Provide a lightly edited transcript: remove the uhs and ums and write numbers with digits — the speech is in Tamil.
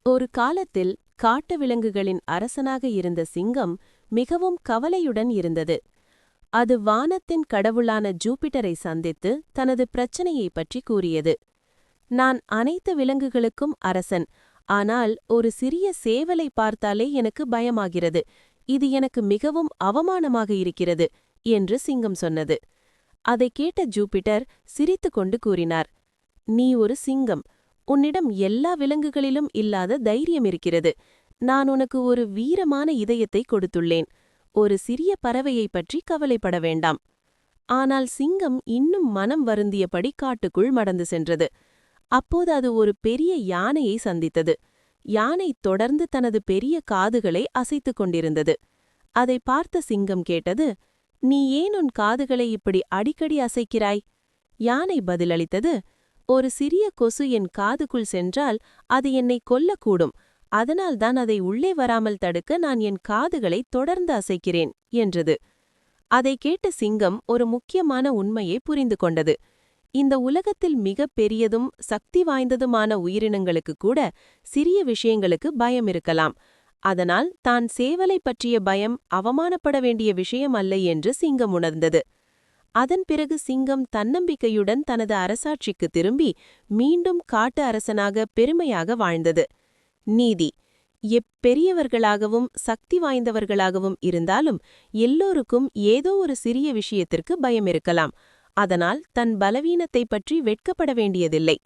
ஒரு காலத்தில் காட்டு விலங்குகளின் அரசனாக இருந்த சிங்கம் மிகவும் கவலையுடன் இருந்தது. அது வானத்தின் கடவுளான ஜூபிட்டரை சந்தித்து தனது பிரச்சனையைப் பற்றி கூறியது. நான் அனைத்து விலங்குகளுக்கும் அரசன், ஆனால் ஒரு சிறிய சேவலை பார்த்தாலே எனக்கு பயமாகிறது. இது எனக்கு மிகவும் அவமானமாக இருக்கிறது என்று சிங்கம் சொன்னது. அதைக் கேட்ட ஜூபிட்டர் சிரித்துக்கொண்டு கூறினார், நீ ஒரு சிங்கம். உன்னிடம் எல்லா விலங்குகளிலும் இல்லாத தைரியம் இருக்கிறது. நான் உனக்கு ஒரு வீரமான இதயத்தை கொடுத்துள்ளேன். ஒரு சிறிய பறவையைப் பற்றி கவலைப்பட வேண்டாம். ஆனால் சிங்கம் இன்னும் மனம் வருந்தியபடி காட்டுக்குள் மடந்து சென்றது. அப்போது அது ஒரு பெரிய யானையை சந்தித்தது. யானை தொடர்ந்து தனது பெரிய காதுகளை அசைத்துக் கொண்டிருந்தது. அதை பார்த்த சிங்கம் கேட்டது, நீ ஏன் உன் காதுகளை இப்படி அடிக்கடி அசைக்கிறாய்? யானை பதிலளித்தது, ஒரு சிறிய கொசு என் காதுக்குள் சென்றால் அது என்னை கொல்லக்கூடும். அதனால்தான் அதை உள்ளே வராமல் தடுக்க நான் என் காதுகளை தொடர்ந்து அசைக்கிறேன் என்றது. அதை கேட்ட சிங்கம் ஒரு முக்கியமான உண்மையை புரிந்து கொண்டது. இந்த உலகத்தில் மிகப் பெரியதும் சக்தி வாய்ந்ததுமான உயிரினங்களுக்கு கூட சிறிய விஷயங்களுக்கு பயம் இருக்கலாம். அதனால் தான் சேவலை பற்றிய பயம் அவமானப்பட வேண்டிய விஷயம் அல்ல என்று சிங்கம் உணர்ந்தது. அதன் பிறகு சிங்கம் தன்னம்பிக்கையுடன் தனது அரசாட்சிக்கு திரும்பி மீண்டும் காட்டு அரசனாக பெருமையாக வாழ்ந்தது. நீதி: எப்பெரியவர்களாகவும் சக்தி வாய்ந்தவர்களாகவும் இருந்தாலும் எல்லோருக்கும் ஏதோ ஒரு சிறிய விஷயத்திற்கு பயம் இருக்கலாம். அதனால் தன் பலவீனத்தைப் பற்றி வெட்கப்பட வேண்டியதில்லை.